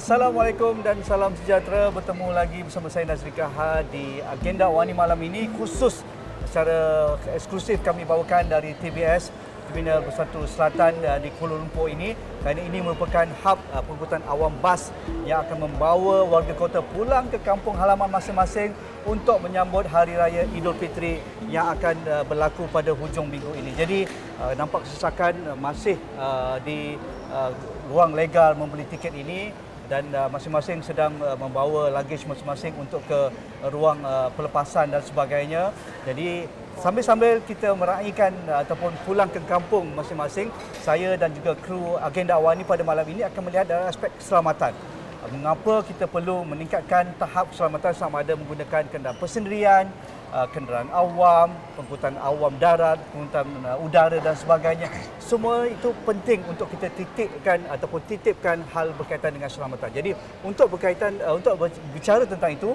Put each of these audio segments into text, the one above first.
Assalamualaikum dan salam sejahtera. Bertemu lagi bersama saya Nazri Kahar di agenda Wani malam ini, khusus secara eksklusif kami bawakan dari TBS Terminal Bersatu Selatan di Kuala Lumpur ini, kerana ini merupakan hub pengangkutan awam bas yang akan membawa warga kota pulang ke kampung halaman masing-masing untuk menyambut Hari Raya Aidilfitri yang akan berlaku pada hujung minggu ini. Jadi nampak kesesakan masih di ruang legal membeli tiket ini, dan masing-masing sedang membawa luggage masing-masing untuk ke ruang pelepasan dan sebagainya. Jadi sambil-sambil kita meraihkan ataupun pulang ke kampung masing-masing, saya dan juga kru agenda Awani pada malam ini akan melihat dari aspek keselamatan. Mengapa kita perlu meningkatkan tahap keselamatan, sama ada menggunakan kenderaan persendirian, kenderaan awam, pengangkutan awam darat, pengangkutan udara dan sebagainya. Semua itu penting untuk kita titipkan hal berkaitan dengan keselamatan. Jadi untuk berbicara tentang itu,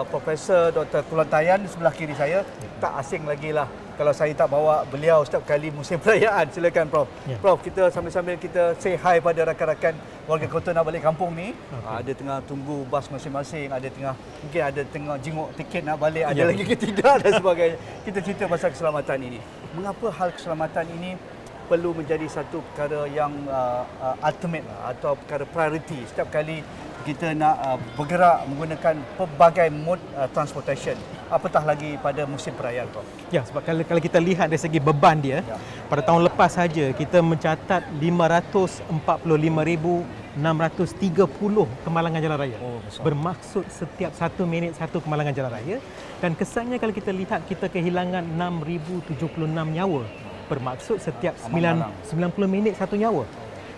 Profesor Dr. Kulantayan di sebelah kiri saya, tak asing lagi lah kalau saya tak bawa beliau setiap kali musim perayaan. Silakan Prof. Ya. Prof, kita sambil-sambil kita say hi pada rakan-rakan warga kota nak balik kampung ni. Ada tengah tunggu bas masing-masing, mungkin ada tengah jenguk tiket nak balik, ada lagi ke tidak dan sebagainya. Kita cerita pasal keselamatan ini. Mengapa hal keselamatan ini perlu menjadi satu perkara yang ultimate atau perkara priority setiap kali kita nak bergerak menggunakan pelbagai mode transportation, apatah lagi pada musim perayaan, Prof. Ya, sebab kalau kita lihat dari segi beban dia, pada tahun lepas saja kita mencatat 545,630 kemalangan jalan raya. Bermaksud setiap 1 minit satu kemalangan jalan raya, dan kesannya kalau kita lihat kita kehilangan 6,076 nyawa. Bermaksud setiap 90 minit satu nyawa.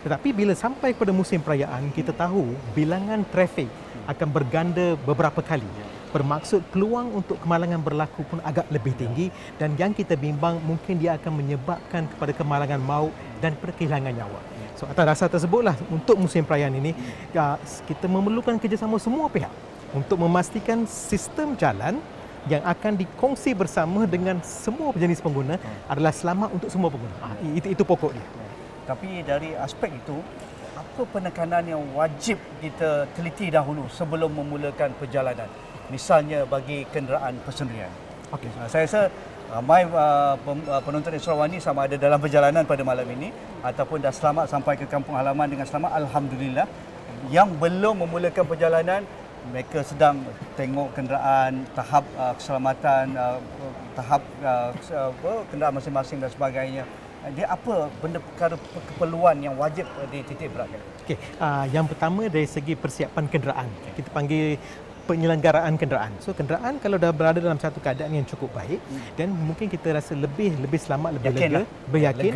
Tetapi bila sampai pada musim perayaan, kita tahu bilangan trafik akan berganda beberapa kali. Bermaksud peluang untuk kemalangan berlaku pun agak lebih tinggi, dan yang kita bimbang mungkin dia akan menyebabkan kepada kemalangan maut dan kehilangan nyawa. So atas dasar tersebutlah untuk musim perayaan ini kita memerlukan kerjasama semua pihak untuk memastikan sistem jalan yang akan dikongsi bersama dengan semua jenis pengguna adalah selamat untuk semua pengguna. Itu pokok dia. Tapi dari aspek itu, apa penekanan yang wajib kita teliti dahulu sebelum memulakan perjalanan? Misalnya bagi kenderaan persendirian. Okey, saya rasa ramai penonton Isra Wani sama ada dalam perjalanan pada malam ini ataupun dah selamat sampai ke kampung halaman dengan selamat, alhamdulillah. Yang belum memulakan perjalanan, mereka sedang tengok kenderaan, tahap keselamatan, tahap kenderaan masing-masing dan sebagainya. Dia apa benda perkara keperluan yang wajib dititik beratkan? Okey, yang pertama dari segi persiapan kenderaan. Kita panggil penyelenggaraan kenderaan. So kenderaan kalau dah berada dalam satu keadaan yang cukup baik, dan mungkin kita rasa lebih selamat, lebih lega, beryakin.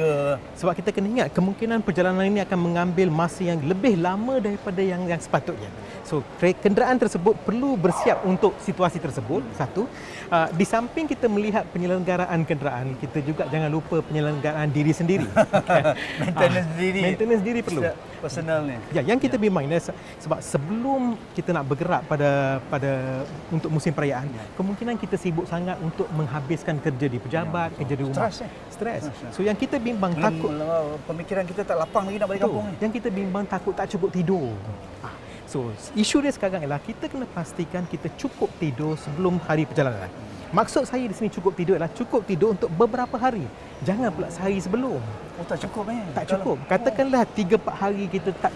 Sebab kita kena ingat kemungkinan perjalanan ini akan mengambil masa yang lebih lama daripada yang sepatutnya. So kenderaan tersebut perlu bersiap untuk situasi tersebut. Satu, di samping kita melihat penyelenggaraan kenderaan, kita juga jangan lupa penyelenggaraan diri sendiri. Maintenance diri perlu. Personalnya. Ya, yang kita bimbang ini sebab sebelum kita nak bergerak pada untuk musim perayaan, kemungkinan kita sibuk sangat untuk menghabiskan kerja di pejabat, kerja di rumah. Stres. So yang kita bimbang takut pemikiran kita tak lapang lagi nak balik kampung ni. Yang kita bimbang takut tak cukup tidur. So isu dia sekarang ialah kita kena pastikan kita cukup tidur sebelum hari perjalanan. Maksud saya di sini cukup tidur adalah cukup tidur untuk beberapa hari. Jangan pula sehari sebelum. Tak cukup Tak cukup. Katakanlah 3-4 hari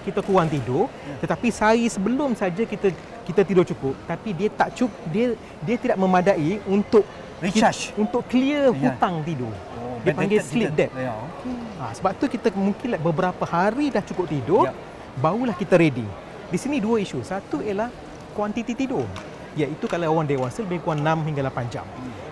kita kurang tidur, tetapi sehari sebelum saja kita tidur cukup, tapi dia tak cukup, dia tidak memadai untuk recharge, untuk clear hutang tidur. Dia panggil sleep debt. Sebab tu kita mungkin beberapa hari dah cukup tidur, barulah kita ready. Di sini dua isu. Satu ialah kuantiti tidur. Iaitu kalau orang dewasa lebih kurang 6 hingga 8 jam.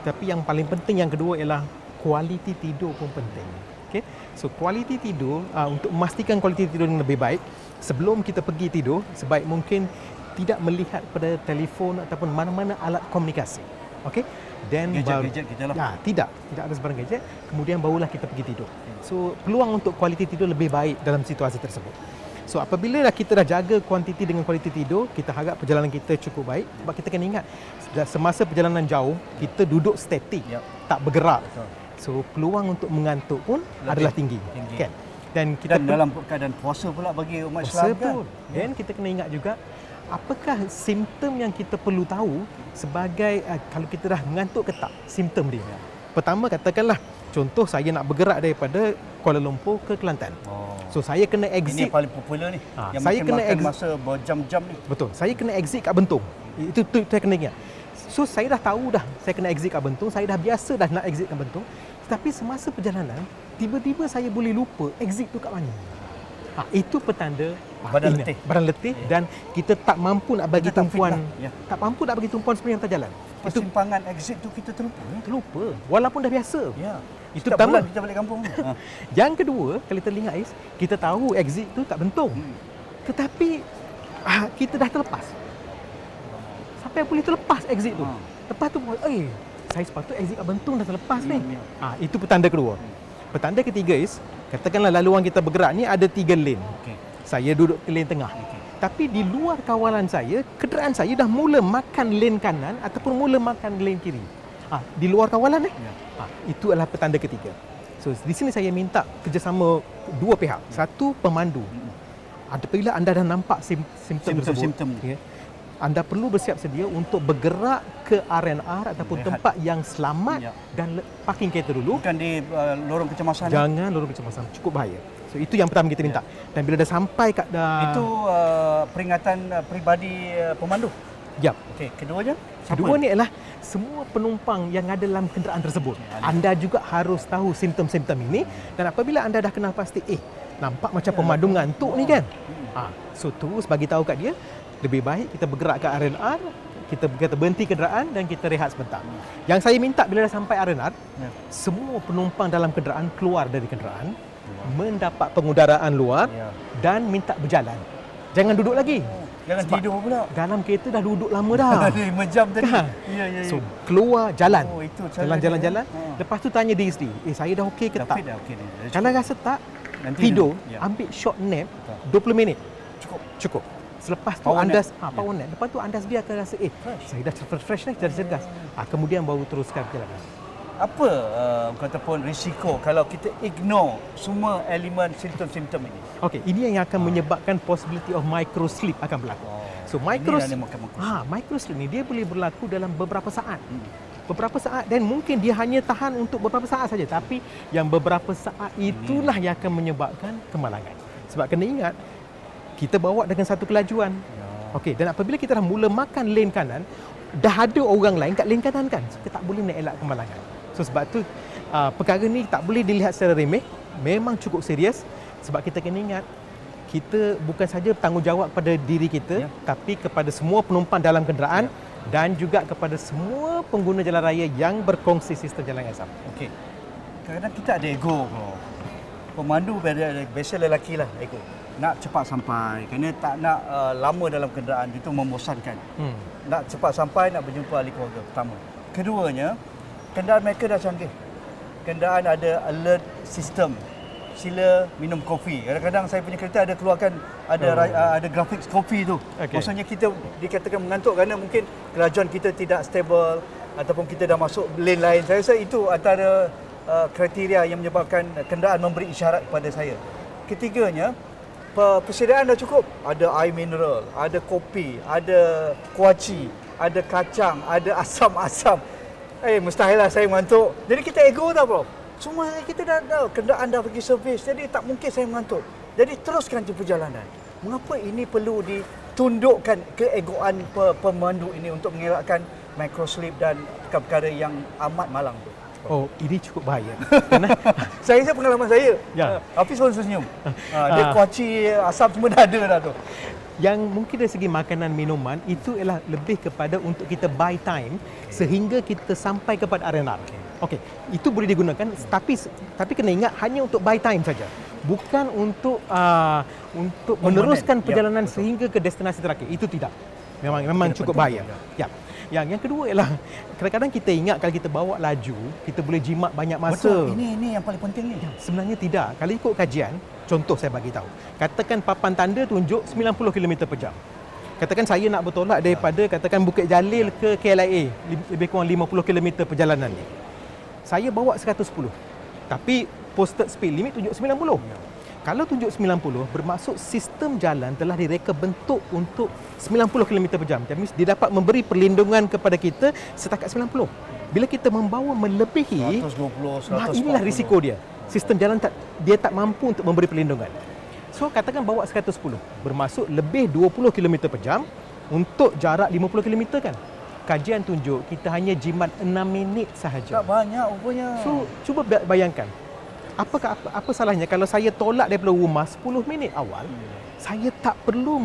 Tapi yang paling penting yang kedua ialah kualiti tidur pun penting. Okay? So kualiti tidur, untuk memastikan kualiti tidur yang lebih baik, sebelum kita pergi tidur, sebaik mungkin tidak melihat pada telefon ataupun mana-mana alat komunikasi. Okay? Then gadget kita lah. Tidak ada sebarang gadget. Kemudian barulah kita pergi tidur. So peluang untuk kualiti tidur lebih baik dalam situasi tersebut. So apabila kita dah jaga kuantiti dengan kualiti tidur, kita harap perjalanan kita cukup baik. Sebab kita kena ingat, semasa perjalanan jauh, kita duduk statik, tak bergerak. So peluang untuk mengantuk pun adalah tinggi. Kan? Dan kita dalam keadaan puasa pula bagi umat puasa Islam kan. pun. Dan kita kena ingat juga apakah simptom yang kita perlu tahu sebagai kalau kita dah mengantuk ke tak, simptom dia. Pertama katakanlah contoh saya nak bergerak daripada Kuala Lumpur ke Kelantan. So saya kena Ini exit. yang paling popular ni. Yang saya kena makan masa berjam-jam ni. Betul. Saya kena exit kat Bentong. Itu saya kena ingat. So saya dah tahu dah saya kena exit kat Bentong, saya dah biasa dah nak exit kat Bentong. Tetapi semasa perjalanan tiba-tiba saya boleh lupa exit tu kat mana. Itu petanda badan letih dan kita tak mampu nak bagi Kita tak tumpuan. fit lah. Tak mampu nak bagi tumpuan sepanjang jalan. Itu Persimpangan exit tu kita terlupa. terlupa walaupun dah biasa. Ya. Itu Setiap pertama. bulan kita balik kampung. Yang kedua, kalau kita lihat Ais, kita tahu exit tu tak Bentong. Tetapi kita dah terlepas. Sampai boleh terlepas exit tu. Lepas tu saya sepatutnya exit kat Bentong dah terlepas ni. Itu petanda kedua. Petanda ketiga Ais, katakanlah laluan kita bergerak ni ada 3 lane. Okey. Saya duduk di lane tengah. Tapi di luar kawalan saya, kenderaan saya dah mula makan lane kanan ataupun mula makan lane kiri. Di luar kawalan itu adalah petanda ketiga. So di sini saya minta kerjasama dua pihak. Satu, pemandu. Apabila anda dah nampak simptom tersebut, anda perlu bersiap sedia untuk bergerak ke R&R ataupun tempat yang selamat dan parking kereta dulu. Bukan di lorong kecemasan. Jangan lorong kecemasan, cukup bahaya. So itu yang pertama kita minta. Dan bila dah sampai kat itu peringatan peribadi pemandu. Yap. Okey, keduanya? Kedua ni adalah semua penumpang yang ada dalam kenderaan tersebut. Anda juga harus tahu simptom-simptom ini dan apabila anda dah kenal pasti, nampak macam pemandu ngantuk ni kan. So terus bagi tahu kat dia, lebih baik kita bergerak ke R&R, kita berhenti kenderaan dan kita rehat sebentar. Yang saya minta bila dah sampai R&R, semua penumpang dalam kenderaan keluar dari kenderaan, mendapat pengudaraan luar dan minta berjalan. Jangan duduk lagi. Jangan sebab tidur pula. Dalam kereta dah duduk lama dah. 5 jam tadi. Kan? Ya. So keluar jalan. Itu Jalan-jalan. Lepas tu tanya diri sendiri, saya dah okey ke tak? Dah okey ni. Kalau rasa tak, Nanti tidur, ambil short nap 20 minit. Cukup. Selepas tu Power anda nap. power nap. Lepas tu anda sendiri akan rasa saya dah fresh ni, dah cergas. Kemudian baru teruskan perjalanan. Apa kata pun risiko kalau kita ignore semua elemen simptom-simptom ini? Okey, ini yang akan menyebabkan possibility of micro sleep akan berlaku. So micro sleep ni dia boleh berlaku dalam beberapa saat. Beberapa saat dan mungkin dia hanya tahan untuk beberapa saat saja, tapi yang beberapa saat itulah yang akan menyebabkan kemalangan. Sebab kena ingat kita bawa dengan satu kelajuan. Okey, dan apabila kita dah mula makan lane kanan, dah ada orang lain kat lane kanan kan. So, kita tak boleh nak elak kemalangan. So sebab tu perkara ni tak boleh dilihat secara remeh, memang cukup serius sebab kita kena ingat kita bukan saja bertanggungjawab kepada diri kita tapi kepada semua penumpang dalam kenderaan dan juga kepada semua pengguna jalan raya yang berkongsi sistem jalan yang sama. Okey. Kadang-kadang kita ada ego. Pemandu biasa lelaki lah ego. Nak cepat sampai kerana tak nak lama dalam kenderaan, itu membosankan. Nak cepat sampai, nak berjumpa ahli keluarga pertama. Keduanya, kenderaan mereka dah canggih. Kenderaan ada alert system. Sila minum kopi. Kadang-kadang saya punya kereta ada keluarkan ada grafik kopi tu. Maksudnya kita dikatakan mengantuk kerana mungkin kelajuan kita tidak stable ataupun kita dah masuk lane lain. Saya rasa itu antara kriteria yang menyebabkan kenderaan memberi isyarat kepada saya. Ketiganya, persediaan dah cukup. Ada air mineral, ada kopi, ada kuaci, ada kacang, ada asam-asam. Mustahil lah saya mengantuk. Jadi kita ego tau bro. Semua kita dah tahu, kenderaan dah pergi servis. Jadi tak mungkin saya mengantuk. Jadi teruskan je perjalanan. Mengapa ini perlu ditundukkan keegoan pemandu ini untuk mengelakkan microsleep dan perkara yang amat malang tu? Oh, ini cukup bahaya. Kerana saya rasa pengalaman saya. Hafiz pun senyum. Dia kuaci, asam semua dah ada dah tu. Yang mungkin dari segi makanan minuman itu ialah lebih kepada untuk kita buy time sehingga kita sampai kepada R&R. Okey, itu boleh digunakan tapi kena ingat hanya untuk buy time saja. Bukan untuk meneruskan perjalanan sehingga ke destinasi terakhir. Itu tidak. Memang cukup bahaya. Ya. Yang kedua ialah kadang-kadang kita ingat kalau kita bawa laju, kita boleh jimat banyak masa. Betul. Ini yang paling penting ni. Sebenarnya tidak. Kalau ikut kajian, contoh saya bagi tahu. Katakan papan tanda tunjuk 90 km per jam. Katakan saya nak bertolak daripada katakan Bukit Jalil ke KLIA, lebih kurang 50 km perjalanan ni. Saya bawa 110. Tapi posted speed limit tunjuk 90. Kalau tunjuk 90, bermaksud sistem jalan telah direka bentuk untuk 90 km per jam. Jadi dia dapat memberi perlindungan kepada kita setakat 90. Bila kita membawa melebihi 120, 140. inilah risiko dia. Sistem jalan dia tak mampu untuk memberi perlindungan. So katakan bawa 110, bermaksud lebih 20 km per jam untuk jarak 50 km kan. Kajian tunjuk kita hanya jimat 6 minit sahaja. Tak banyak rupanya. So cuba bayangkan. Apa salahnya kalau saya tolak daripada rumah 10 minit awal, saya tak perlu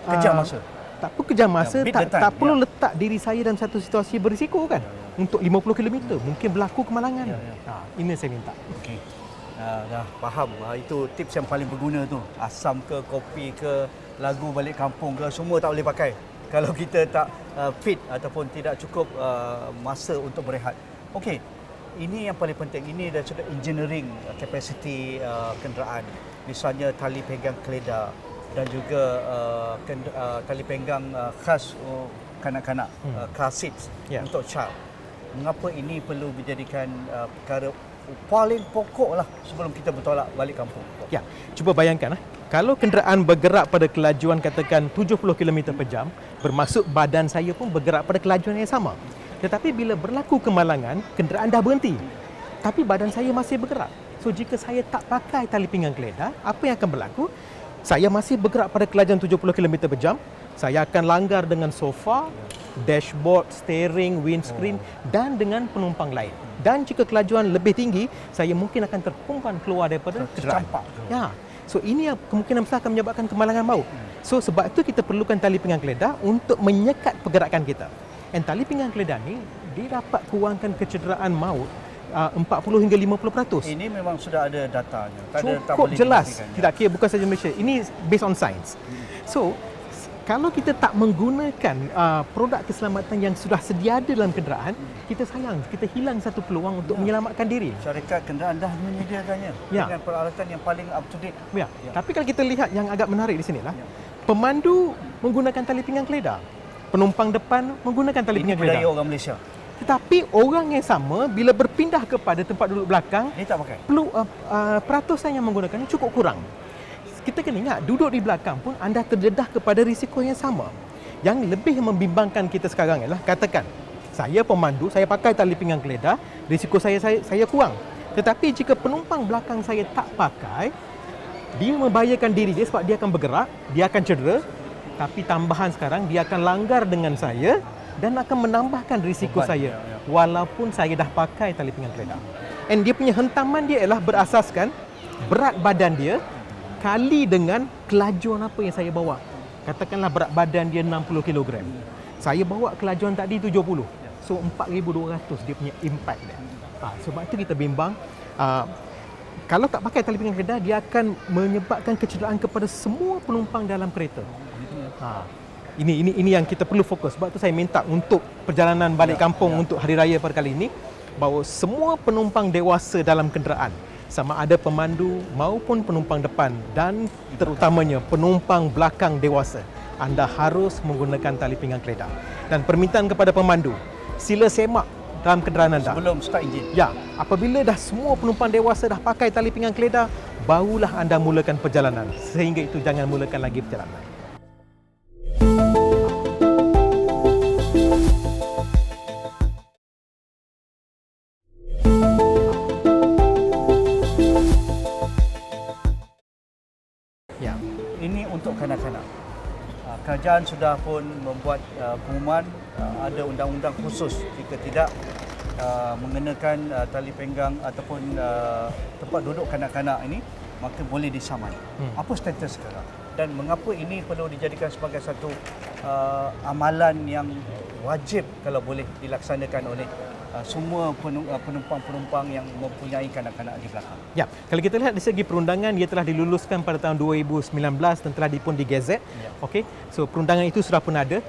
kejar masa. Tak perlu kejar masa, tak perlu Ya. letak diri saya dalam satu situasi berisiko kan. Untuk 50 km mungkin berlaku kemalangan. Ini saya minta. Okey. Dah faham. Itu tips yang paling berguna tu. Asam ke, kopi ke, lagu balik kampung ke, semua tak boleh pakai kalau kita tak fit ataupun tidak cukup masa untuk berehat. Okey. Ini yang paling penting. Ini dah sudah engineering capacity kenderaan. Misalnya tali pinggang keledar dan juga tali pinggang khas kanak-kanak, car seats untuk child. Mengapa ini perlu dijadikan perkara paling pokok lah sebelum kita bertolak balik kampung? Ya, cuba bayangkan kalau kenderaan bergerak pada kelajuan katakan 70 km per jam, bermaksud badan saya pun bergerak pada kelajuan yang sama. Tetapi bila berlaku kemalangan, kenderaan dah berhenti. Tapi badan saya masih bergerak. So jika saya tak pakai tali pinggang keledar, apa yang akan berlaku? Saya masih bergerak pada kelajuan 70 km per jam. Saya akan langgar dengan sofa, dashboard, steering, windscreen dan dengan penumpang lain. Dan jika kelajuan lebih tinggi, saya mungkin akan terkumpan keluar daripada kenderaan. Ya. So ini yang kemungkinan besar akan menyebabkan kemalangan maut. So sebab itu kita perlukan tali pinggang keledar untuk menyekat pergerakan kita. Dan tali pinggang keledar ni dia dapat kurangkan kecederaan maut 40 hingga 50%. Ini memang sudah ada datanya. Cukup jelas. Tidak kira bukan saja Malaysia. Ini based on science. So kalau kita tak menggunakan produk keselamatan yang sudah sedia ada dalam kenderaan, kita sayang, kita hilang satu peluang untuk menyelamatkan diri. Syarikat kenderaan dah menyediakannya dengan peralatan yang paling up to date. Tapi kalau kita lihat yang agak menarik di sinilah, pemandu menggunakan tali pinggang keledar. Penumpang depan menggunakan tali pinggang keledar. Ini budaya orang Malaysia. Tetapi orang yang sama bila berpindah kepada tempat duduk belakang, ini tak pakai. Peratusan yang menggunakannya cukup kurang. Kita kena ingat, duduk di belakang pun anda terdedah kepada risiko yang sama. Yang lebih membimbangkan kita sekarang ialah, katakan, saya pemandu, saya pakai tali pinggang keledar, risiko saya kurang. Tetapi jika penumpang belakang saya tak pakai, dia membahayakan diri dia sebab dia akan bergerak, dia akan cedera. Tapi tambahan sekarang, dia akan langgar dengan saya dan akan menambahkan risiko saya. Walaupun saya dah pakai tali pinggang keledar. And dia punya hentaman dia ialah berasaskan berat badan dia kali dengan kelajuan apa yang saya bawa. Katakanlah berat badan dia 60 kg. Saya bawa kelajuan tadi 70. So 4,200 dia punya impact dia. Sebab itu kita bimbang, kalau tak pakai tali pinggang keledar, dia akan menyebabkan kecederaan kepada semua penumpang dalam kereta. Ini yang kita perlu fokus. Sebab tu saya minta untuk perjalanan balik kampung untuk hari raya pada kali ini, bahawa semua penumpang dewasa dalam kenderaan, sama ada pemandu maupun penumpang depan dan terutamanya penumpang belakang dewasa, anda harus menggunakan tali pinggang keledar. Dan permintaan kepada pemandu, sila semak dalam kenderaan anda sebelum start enjin. Ya, apabila dah semua penumpang dewasa dah pakai tali pinggang keledar, barulah anda mulakan perjalanan. Sehingga itu jangan mulakan lagi perjalanan. Ini untuk kanak-kanak. Kerajaan sudah pun membuat pengumuman, ada undang-undang khusus jika tidak mengenakan tali pinggang ataupun tempat duduk kanak-kanak ini, maka boleh disaman. Apa status sekarang? Dan mengapa ini perlu dijadikan sebagai satu amalan yang wajib kalau boleh dilaksanakan oleh semua penumpang-penumpang yang mempunyai kanak-kanak di belakang? Ya, kalau kita lihat dari segi perundangan, ia telah diluluskan pada tahun 2019 dan telah pun digazet. Okey, so perundangan itu sudah pun ada.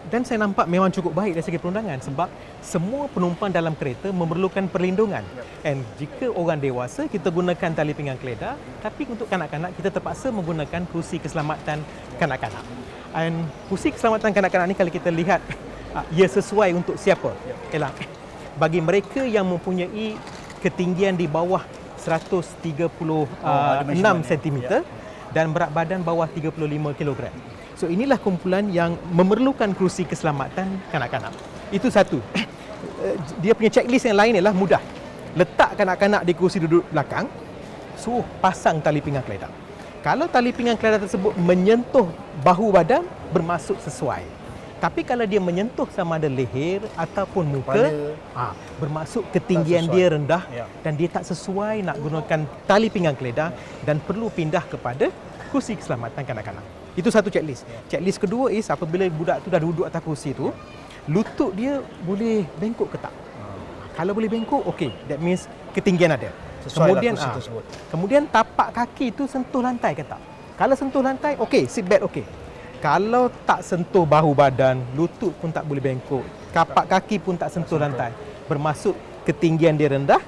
Dan saya nampak memang cukup baik dari segi perundangan sebab semua penumpang dalam kereta memerlukan perlindungan. And jika orang dewasa, kita gunakan tali pinggang keledar, tapi untuk kanak-kanak kita terpaksa menggunakan kerusi keselamatan kanak-kanak. And kerusi keselamatan kanak-kanak ni kalau kita lihat, ia sesuai untuk siapa? Ialah bagi mereka yang mempunyai ketinggian di bawah ada measurement, cm dan berat badan bawah 35 kg. So inilah kumpulan yang memerlukan kerusi keselamatan kanak-kanak. Itu satu. Dia punya checklist yang lain ialah mudah. Letak kanak-kanak di kerusi duduk belakang, suruh pasang tali pinggang keledar. Kalau tali pinggang keledar tersebut menyentuh bahu badan, bermaksud sesuai. Tapi kalau dia menyentuh sama ada leher ataupun muka, bermaksud ketinggian dia rendah dan dia tak sesuai nak gunakan tali pinggang keledar dan perlu pindah kepada kerusi keselamatan kanak-kanak. Itu satu checklist. Checklist kedua is apabila budak tu dah duduk atas kerusi tu, lutut dia boleh bengkok ke tak? Kalau boleh bengkok, okey. That means ketinggian ada. Kemudian tapak kaki tu sentuh lantai ke tak? Kalau sentuh lantai, okey, seat belt okey. Kalau tak sentuh bahu badan, lutut pun tak boleh bengkok, tapak kaki pun tak sentuh lantai, bermaksud ketinggian dia rendah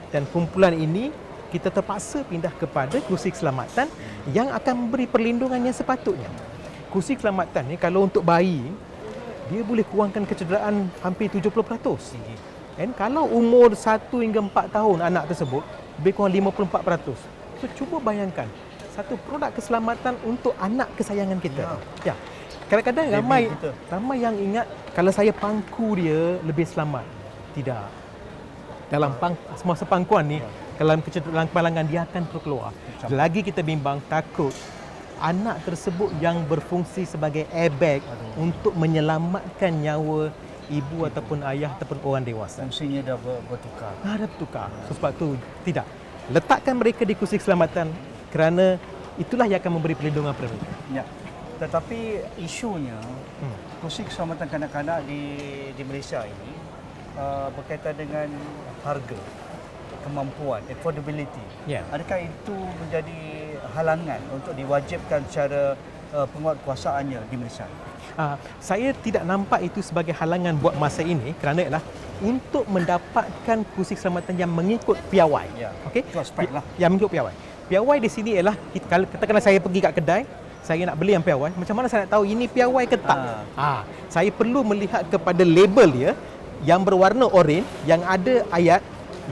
dan kumpulan ini kita terpaksa pindah kepada kerusi keselamatan yang akan memberi perlindungan yang sepatutnya. Kerusi keselamatan ni kalau untuk bayi, dia boleh kurangkan kecederaan hampir 70%. Dan kalau umur 1 hingga 4 tahun anak tersebut, lebih kurang 54%. So cuba bayangkan, satu produk keselamatan untuk anak kesayangan kita. Ya. Kadang-kadang ramai yang ingat kalau saya pangku dia lebih selamat. Tidak. Dalam semasa pangkuan ni, dalam kecederaan kemalangan dia akan terkeluar. Lagi kita bimbang takut anak tersebut yang berfungsi sebagai airbag untuk menyelamatkan nyawa ibu ataupun ayah ataupun orang dewasa. Fungsinya dah bertukar. Dah bertukar. So, sebab tu tidak. Letakkan mereka di kerusi keselamatan kerana itulah yang akan memberi perlindungan kepada mereka. Ya. Tetapi isunya kerusi keselamatan kanak-kanak di Malaysia ini berkaitan dengan harga, kemampuan, affordability. Adakah itu menjadi halangan untuk diwajibkan secara penguatkuasaannya di Malaysia? Saya tidak nampak itu sebagai halangan buat masa ini kerana ialah untuk mendapatkan kerusi keselamatan yang mengikut piawai. Okey? Itu aspek lah. Yang mengikut piawai. Piawai di sini ialah kalau katakanlah saya pergi kat kedai, saya nak beli yang piawai, macam mana saya nak tahu ini piawai ke tak? Saya perlu melihat kepada label dia yang berwarna oranye yang ada ayat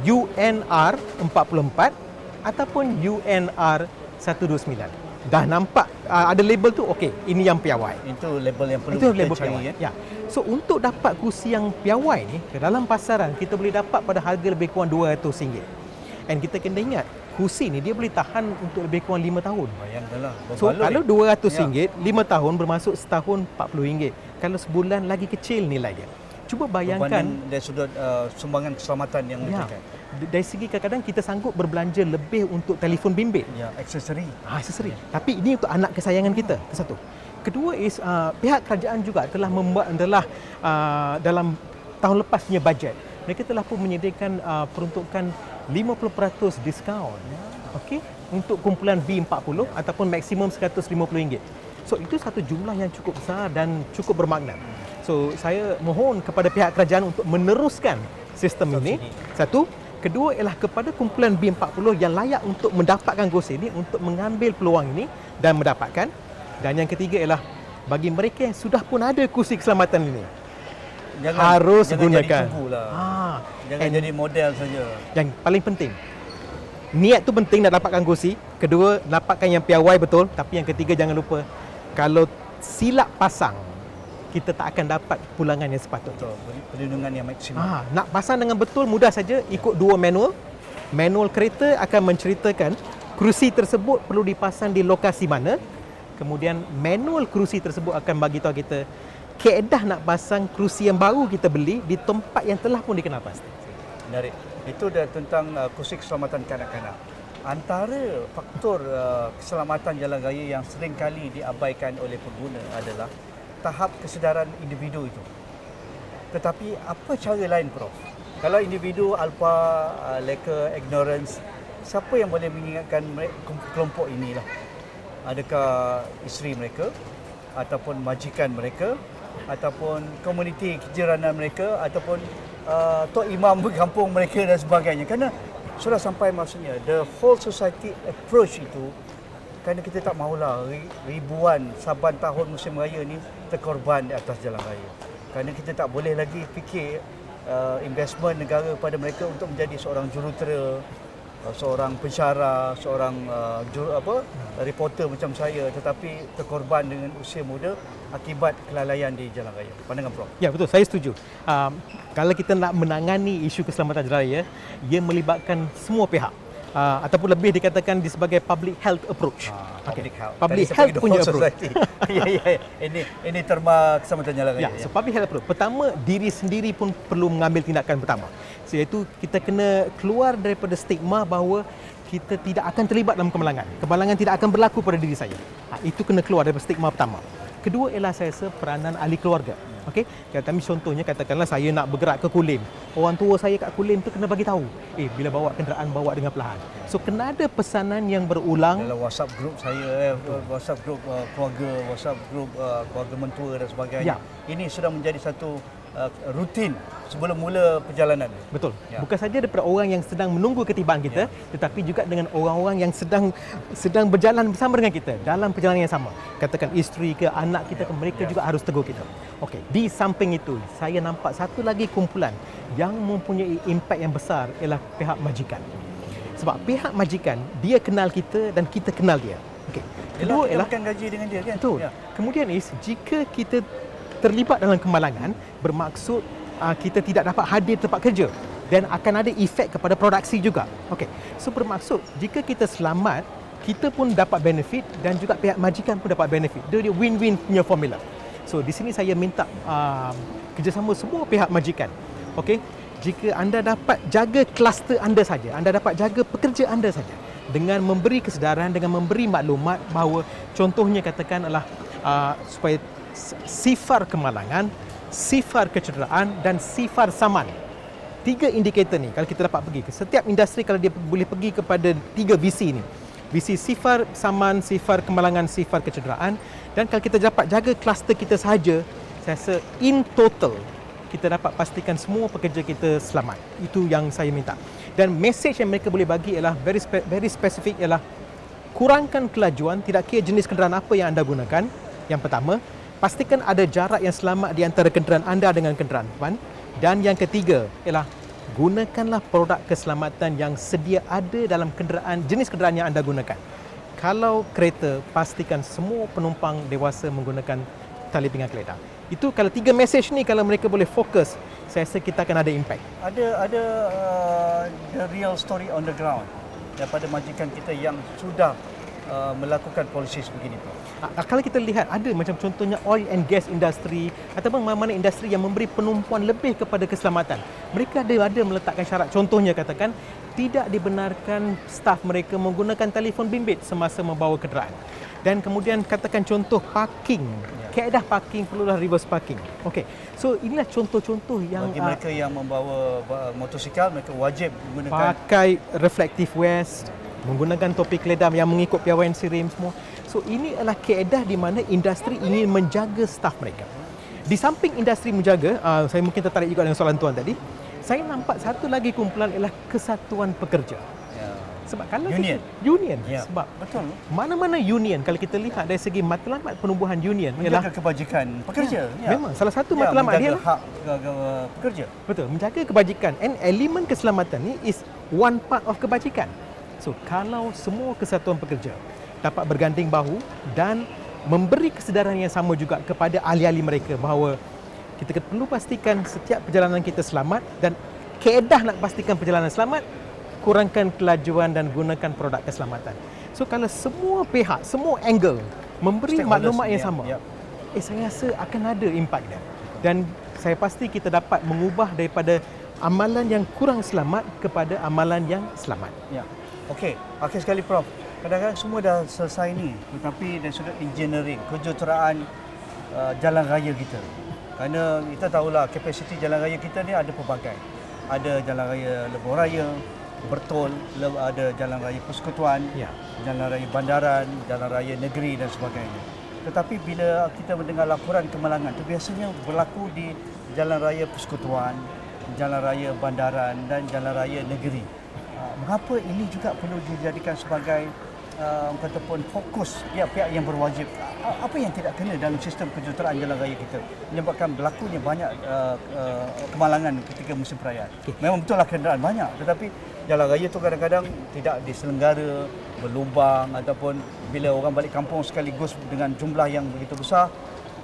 UNR 44 ataupun UNR 129. Dah nampak ada label tu, okey, ini yang piawai. Itu label yang perlu kita kita cari. Ya. So untuk dapat kerusi yang piawai ni dalam pasaran kita boleh dapat pada harga lebih kurang RM200. And kita kena ingat kerusi ni dia boleh tahan untuk lebih kurang 5 tahun. Bayangkanlah. So kalau RM200, 5 tahun bermaksud setahun RM40. Kalau sebulan lagi kecil nilai dia. Cuba bayangkan dari sudut sumbangan keselamatan yang diberikan. Dari segi kadang-kadang kita sanggup berbelanja lebih untuk telefon bimbit. Aksesori. Aksesori. Tapi ini untuk anak kesayangan kita. Satu. Kedua is pihak kerajaan juga telah membuat dalam tahun lepas punya bajet. Mereka telah pun menyediakan peruntukan 50% diskaun. Okey, untuk kumpulan B40 ataupun maksimum RM150. So itu satu jumlah yang cukup besar dan cukup bermakna. So saya mohon kepada pihak kerajaan untuk meneruskan sistem ini. Satu. Kedua ialah kepada kumpulan B40 yang layak untuk mendapatkan kerusi ini untuk mengambil peluang ini dan mendapatkan. Dan yang ketiga ialah bagi mereka yang sudah pun ada kerusi keselamatan ini, harus gunakan. Jangan jadi model saja. Yang paling penting, niat tu penting nak dapatkan kerusi. Kedua, dapatkan yang piawai betul. Tapi yang ketiga, jangan lupa, kalau silap pasang, kita tak akan dapat pulangan yang sepatutnya. Perlindungan yang maksimum. Nak pasang dengan betul, mudah saja. Ikut dua manual. Manual kereta akan menceritakan kerusi tersebut perlu dipasang di lokasi mana. Kemudian manual kerusi tersebut akan bagi tahu kita kaedah nak pasang kerusi yang baru kita beli di tempat yang telah pun dikenal pasti. Menarik. Itu dah tentang kerusi keselamatan kanak-kanak. Antara faktor keselamatan jalan raya yang sering kali diabaikan oleh pengguna adalah tahap kesedaran individu itu. Tetapi apa cara lain, Prof? Kalau individu alpha, leka, ignorance, siapa yang boleh mengingatkan kelompok inilah? Adakah isteri mereka, ataupun majikan mereka, ataupun komuniti kejiranan mereka, ataupun tok imam kampung mereka dan sebagainya? Kerana sudah sampai maksudnya the whole society approach itu, kerana kita tak mahulah ribuan saban tahun musim raya ni terkorban di atas jalan raya. Kerana kita tak boleh lagi fikir investment negara pada mereka untuk menjadi seorang jurutera seorang pensyarah, seorang reporter macam saya, tetapi terkorban dengan usia muda akibat kelalaian di jalan raya. Pandangan Prof? Ya, betul. Saya setuju. Kalau kita nak menangani isu keselamatan jalan raya, ia melibatkan semua pihak. Ataupun lebih dikatakan sebagai public health approach. Public health. Public health punya approach. Ya. Ini terma keselamatan jalan raya. So public health approach. Pertama, diri sendiri pun perlu mengambil tindakan pertama. Iaitu kita kena keluar daripada stigma bahawa kita tidak akan terlibat dalam kemalangan. Kemalangan tidak akan berlaku pada diri saya. Itu kena keluar daripada stigma pertama. Kedua ialah saya rasa peranan ahli keluarga. Okey, kami contohnya katakanlah saya nak bergerak ke Kulim. Orang tua saya kat Kulim tu kena bagi tahu. Bila bawa kenderaan bawa dengan perlahan. So kena ada pesanan yang berulang dalam WhatsApp group saya, WhatsApp group keluarga, WhatsApp group keluarga mentua dan sebagainya. Ini sudah menjadi satu rutin sebelum mula perjalanan. Betul. Bukan saja daripada orang yang sedang menunggu ketibaan kita, tetapi juga dengan orang-orang yang sedang berjalan bersama dengan kita dalam perjalanan yang sama. Katakan isteri ke anak kita, mereka juga harus tegur kita. Okey, di samping itu saya nampak satu lagi kumpulan yang mempunyai impak yang besar ialah pihak majikan. Sebab pihak majikan dia kenal kita dan kita kenal dia. Okey. Kedua ialah kita gaji dengan dia kan. Betul. Kemudian jika kita terlibat dalam kemalangan, bermaksud kita tidak dapat hadir tempat kerja dan akan ada efek kepada produksi juga. Okey. So bermaksud jika kita selamat, kita pun dapat benefit dan juga pihak majikan pun dapat benefit. Dia win-win punya formula. So di sini saya minta kerjasama semua pihak majikan. Okey. Jika anda dapat jaga kluster anda saja, anda dapat jaga pekerja anda saja dengan memberi kesedaran, dengan memberi maklumat bahawa contohnya katakan adalah supaya sifar kemalangan, sifar kecederaan dan sifar saman. 3 indikator ni kalau kita dapat pergi ke setiap industri, kalau dia boleh pergi kepada 3 visi ni. Visi sifar saman, sifar kemalangan, sifar kecederaan, dan kalau kita dapat jaga kluster kita sahaja, saya rasa in total kita dapat pastikan semua pekerja kita selamat. Itu yang saya minta. Dan mesej yang mereka boleh bagi ialah very specific, ialah kurangkan kelajuan, tidak kira jenis kenderaan apa yang anda gunakan. Yang pertama, pastikan ada jarak yang selamat di antara kenderaan anda dengan kenderaan depan. Dan yang ketiga ialah gunakanlah produk keselamatan yang sedia ada dalam jenis kenderaan yang anda gunakan. Kalau kereta, pastikan semua penumpang dewasa menggunakan tali pinggang keledar. Itu kalau 3 mesej ni kalau mereka boleh fokus, saya rasa kita akan ada impact. Ada the real story on the ground daripada majikan kita yang sudah melakukan polisi sebegini. Kalau kita lihat ada macam contohnya oil and gas industry ataupun mana-mana industri yang memberi penumpuan lebih kepada keselamatan. Mereka ada meletakkan syarat, contohnya katakan tidak dibenarkan staf mereka menggunakan telefon bimbit semasa membawa kenderaan. Dan kemudian katakan contoh parking, kaedah parking perlulah reverse parking. Okey. So inilah contoh-contoh yang bagi mereka yang membawa motosikal, mereka wajib menggunakan pakai reflective vest, menggunakan topi keledar yang mengikut piawaian sirim semua. So ini adalah kaedah di mana industri ingin menjaga staf mereka. Di samping industri menjaga, saya mungkin tertarik juga dengan soalan tuan tadi. Saya nampak satu lagi kumpulan ialah kesatuan pekerja. Sebab kalau union. Sebab betul. Mana-mana union kalau kita lihat dari segi matlamat penubuhan union ialah menjaga kebajikan pekerja. Memang salah satu matlamat dia hak pekerja. Betul, menjaga kebajikan, and elemen keselamatan ni is one part of kebajikan. So kalau semua kesatuan pekerja dapat berganding bahu dan memberi kesedaran yang sama juga kepada ahli-ahli mereka bahawa kita perlu pastikan setiap perjalanan kita selamat, dan kaedah nak pastikan perjalanan selamat, kurangkan kelajuan dan gunakan produk keselamatan. So kalau semua pihak, semua angle memberi maklumat yang sama, saya rasa akan ada impak dia. Dan saya pasti kita dapat mengubah daripada amalan yang kurang selamat kepada amalan yang selamat. Ya. Okey, akhir sekali Prof. Kadang-kadang semua dah selesai ni, tetapi dari sudut engineering, kejuruteraan jalan raya kita. Kerana kita tahulah kapasiti jalan raya kita ni ada pelbagai. Ada jalan raya lebuh raya, Bertol, ada jalan raya persekutuan, jalan raya bandaran, jalan raya negeri dan sebagainya. Tetapi bila kita mendengar laporan kemalangan, itu biasanya berlaku di jalan raya persekutuan, jalan raya bandaran dan jalan raya negeri. Mengapa ini juga perlu dijadikan sebagai ataupun fokus pihak-pihak yang berwajib? Apa yang tidak kena dalam sistem kejuruteraan jalan raya kita menyebabkan berlakunya banyak kemalangan ketika musim perayaan? Memang betullah kenderaan banyak, tetapi jalan raya tu kadang-kadang tidak diselenggara, berlubang ataupun bila orang balik kampung sekaligus dengan jumlah yang begitu besar,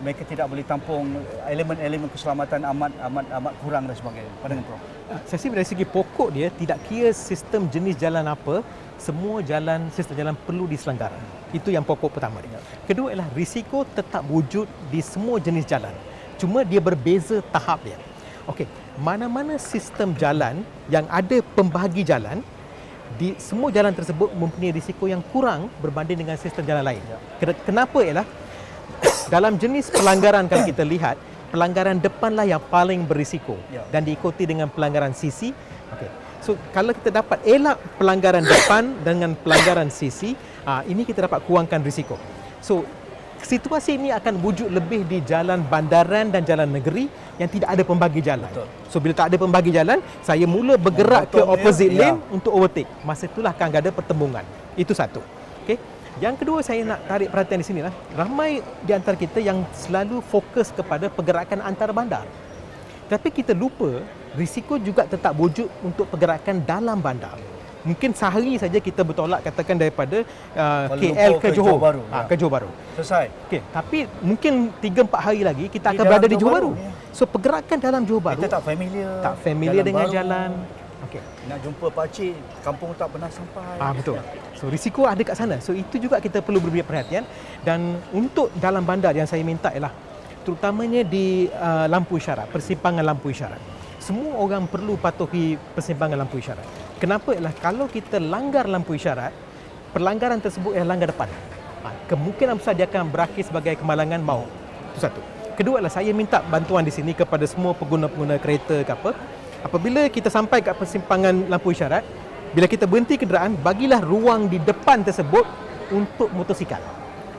mereka tidak boleh tampung elemen-elemen keselamatan amat kurang dan sebagainya. Pandangan Prof. Saya rasa dari segi pokok dia tidak kira sistem jenis jalan apa, semua sistem jalan perlu diselenggara. Itu yang pokok pertama dia. Kedua ialah risiko tetap wujud di semua jenis jalan. Cuma dia berbeza tahap dia. Okey, mana-mana sistem jalan yang ada pembahagi jalan, di semua jalan tersebut mempunyai risiko yang kurang berbanding dengan sistem jalan lain. Kenapa ialah dalam jenis pelanggaran kalau kita lihat, pelanggaran depanlah yang paling berisiko dan diikuti dengan pelanggaran sisi. Okey. So kalau kita dapat elak pelanggaran depan dengan pelanggaran sisi, ini kita dapat kurangkan risiko. So situasi ini akan wujud lebih di jalan bandaran dan jalan negeri yang tidak ada pembagi jalan. Betul. So bila tak ada pembagi jalan, saya mula bergerak ke opposite lane untuk overtake. Masa itulah akan ada pertembungan. Itu satu. Okey. Yang kedua saya nak tarik perhatian di sinilah, ramai di antara kita yang selalu fokus kepada pergerakan antar bandar. Tapi kita lupa risiko juga tetap wujud untuk pergerakan dalam bandar. Mungkin sehari saja kita bertolak katakan daripada KL ke Johor Baru. Ke Johor Baru. Selesai. Okey, tapi mungkin 3-4 hari lagi kita akan berada di Johor Baru. So pergerakan dalam Johor Baru Kita tak familiar dengan baru. jalan. Okey. Nak jumpa pakcik, kampung tak pernah sampai. Betul. So risiko ada kat sana. So itu juga kita perlu beri perhatian. Dan untuk dalam bandar yang saya minta ialah terutamanya di lampu isyarat, persimpangan lampu isyarat. Semua orang perlu patuhi persimpangan lampu isyarat. Kenapa? Ialah kalau kita langgar lampu isyarat, pelanggaran tersebut ialah langgar depan. Kemungkinan besar dia akan berakhir sebagai kemalangan maut. Itu satu. Kedua ialah saya minta bantuan di sini kepada semua pengguna-pengguna kereta ke apa. Apabila kita sampai kat persimpangan lampu isyarat, bila kita berhenti kenderaan, bagilah ruang di depan tersebut untuk motosikal.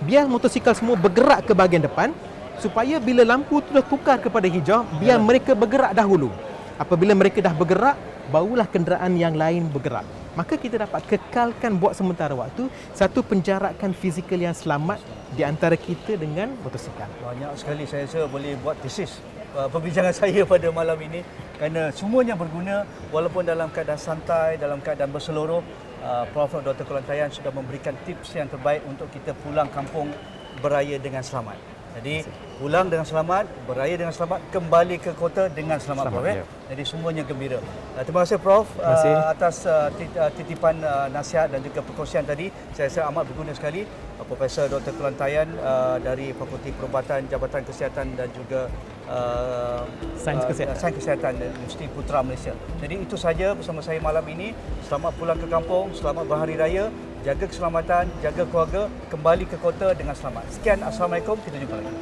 Biar motosikal semua bergerak ke bahagian depan supaya bila lampu tu dah tukar kepada hijau, biar mereka bergerak dahulu. Apabila mereka dah bergerak, barulah kenderaan yang lain bergerak. Maka kita dapat kekalkan buat sementara waktu satu penjarakan fizikal yang selamat di antara kita dengan motosikal. Banyak sekali saya rasa boleh buat tesis perbincangan saya pada malam ini kerana semuanya berguna walaupun dalam keadaan santai, dalam keadaan berseluruh. Prof. Dr. Kelantayan sudah memberikan tips yang terbaik untuk kita pulang kampung beraya dengan selamat. Jadi pulang dengan selamat, beraya dengan selamat, kembali ke kota dengan selamat, Prof. Ya. Jadi semuanya gembira. Terima kasih Prof atas titipan nasihat dan juga perkongsian tadi. Saya rasa amat berguna sekali. Profesor Dr. Kelantayan dari Fakulti Perubatan, Jabatan Kesihatan dan juga Sains Kesihatan Universiti Putra Malaysia. Jadi itu saja bersama saya malam ini. Selamat pulang ke kampung, selamat berhari raya. Jaga keselamatan, jaga keluarga, kembali ke kota dengan selamat. Sekian, Assalamualaikum, kita jumpa lagi.